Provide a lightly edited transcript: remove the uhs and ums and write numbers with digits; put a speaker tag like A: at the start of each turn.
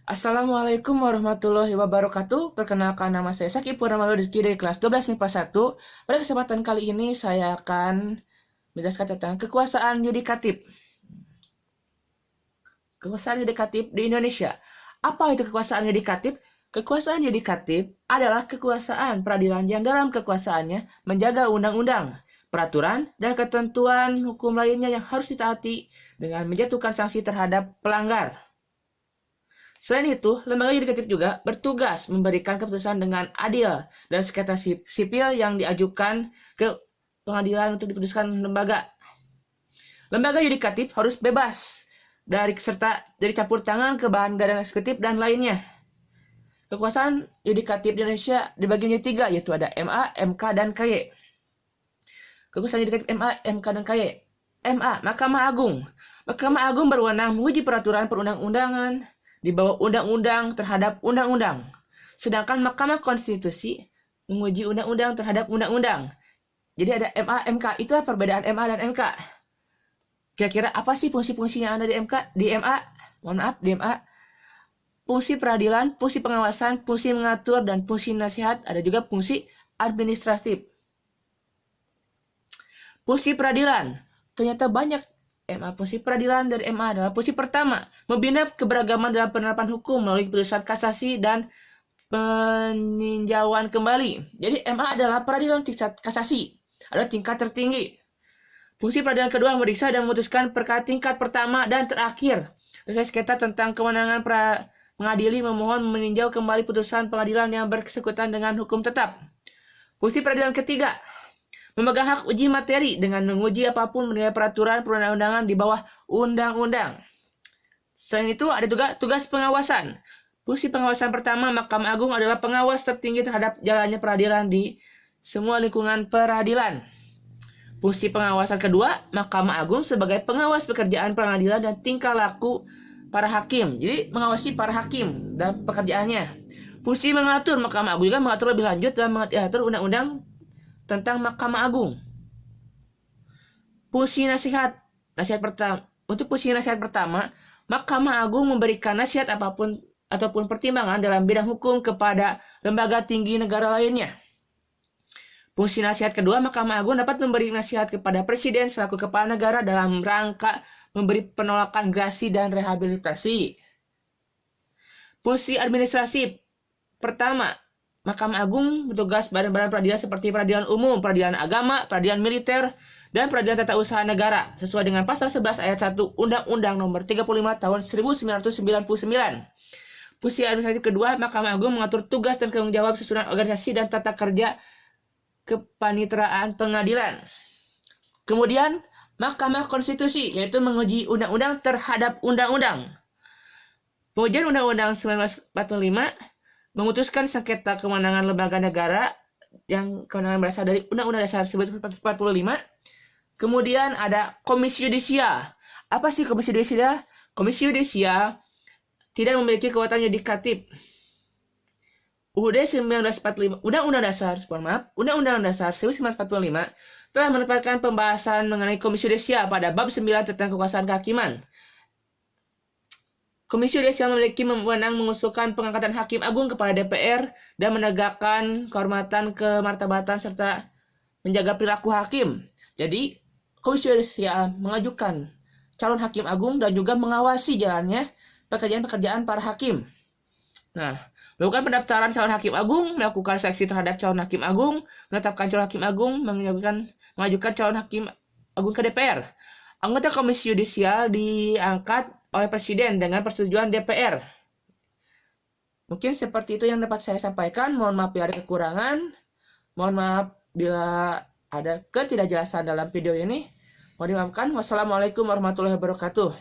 A: Assalamualaikum warahmatullahi wabarakatuh. Perkenalkan, nama saya Saki Purnama Rizky dari kelas 12 MIPA 1. Pada kesempatan kali ini saya akan menjelaskan tentang kekuasaan yudikatif. Kekuasaan yudikatif di Indonesia. Apa itu kekuasaan yudikatif? Kekuasaan yudikatif adalah kekuasaan peradilan yang dalam kekuasaannya menjaga undang-undang, peraturan, dan ketentuan hukum lainnya yang harus ditaati dengan menjatuhkan sanksi terhadap pelanggar. Selain itu, lembaga yudikatif juga bertugas memberikan keputusan dengan adil dan sengketa sipil yang diajukan ke pengadilan untuk diputuskan lembaga. Lembaga yudikatif harus bebas dari campur tangan ke badan eksekutif dan lainnya. Kekuasaan yudikatif di Indonesia dibagi menjadi 3, yaitu ada MA, MK, dan KY. Kekuasaan yudikatif MA, MK, dan KY. MA, Mahkamah Agung. Mahkamah Agung berwenang menguji peraturan perundang-undangan di bawah undang-undang terhadap undang-undang. Sedangkan Mahkamah Konstitusi menguji undang-undang terhadap undang-undang. Jadi ada MA, MK. Itulah perbedaan MA dan MK. Kira-kira apa sih fungsi-fungsi yang ada di MK? Di MA, mohon maaf, di MA, fungsi peradilan, fungsi pengawasan, fungsi mengatur, dan fungsi nasihat. Ada juga fungsi administratif. Fungsi peradilan. Ternyata banyak MA. Fungsi peradilan dari MA adalah fungsi pertama, membina keberagaman dalam penerapan hukum melalui putusan kasasi dan peninjauan kembali. Jadi MA adalah peradilan tingkat kasasi, ada tingkat tertinggi. Fungsi peradilan kedua memeriksa dan memutuskan perkara tingkat pertama dan terakhir. Selesai sengketa tentang kewenangan mengadili, memohon meninjau kembali putusan pengadilan yang bersangkutan dengan hukum tetap. Fungsi peradilan ketiga, memegang hak uji materi dengan menguji apapun menilai peraturan perundang-undangan di bawah undang-undang. Selain itu, ada juga tugas pengawasan. Fungsi pengawasan pertama, Mahkamah Agung adalah pengawas tertinggi terhadap jalannya peradilan di semua lingkungan peradilan. Fungsi pengawasan kedua, Mahkamah Agung sebagai pengawas pekerjaan pengadilan dan tingkah laku para hakim. Jadi, mengawasi para hakim dan pekerjaannya. Fungsi mengatur, Mahkamah Agung juga mengatur lebih lanjut dalam mengatur undang-undang tentang Mahkamah Agung. Fungsi nasihat pertama. Untuk fungsi nasihat pertama, Mahkamah Agung memberikan nasihat apapun ataupun pertimbangan dalam bidang hukum kepada lembaga tinggi negara lainnya. Fungsi nasihat kedua, Mahkamah Agung dapat memberi nasihat kepada Presiden selaku kepala negara dalam rangka memberi penolakan gerasi dan rehabilitasi. Fungsi administratif pertama, Mahkamah Agung bertugas badan-badan peradilan seperti peradilan umum, peradilan agama, peradilan militer, dan peradilan tata usaha negara sesuai dengan pasal 11 ayat 1 Undang-Undang Nomor 35 Tahun 1999. Fungsi administratif kedua, Mahkamah Agung mengatur tugas dan tanggung jawab susunan organisasi dan tata kerja kepanitraan pengadilan. Kemudian, Mahkamah Konstitusi, yaitu menguji undang-undang terhadap undang-undang. Pengujian Undang-Undang 1945 memutuskan sengketa kewenangan lembaga negara yang kewenangan berasal dari Undang-Undang Dasar 1945. Kemudian ada Komisi Yudisial. Apa sih Komisi Yudisial? Komisi Yudisial tidak memiliki kekuatan yudikatif. UUD 1945, Undang-Undang Dasar 1945 telah menetapkan pembahasan mengenai Komisi Yudisial pada bab 9 tentang kekuasaan kehakiman. Komisi Yudisial memiliki wewenang mengusulkan pengangkatan hakim agung kepada DPR dan menegakkan kehormatan, kemartabatan, serta menjaga perilaku hakim. Jadi, Komisi Yudisial mengajukan calon hakim agung dan juga mengawasi jalannya pekerjaan-pekerjaan para hakim. Nah, melakukan pendaftaran calon hakim agung, melakukan seleksi terhadap calon hakim agung, menetapkan calon hakim agung, mengajukan calon hakim agung ke DPR. Anggota Komisi Yudisial diangkat oleh Presiden dengan persetujuan DPR. Mungkin seperti itu yang dapat saya sampaikan. Mohon maaf bila ada kekurangan. Mohon maaf bila ada ketidakjelasan dalam video ini. Mohon dimaafkan. Wassalamualaikum warahmatullahi wabarakatuh.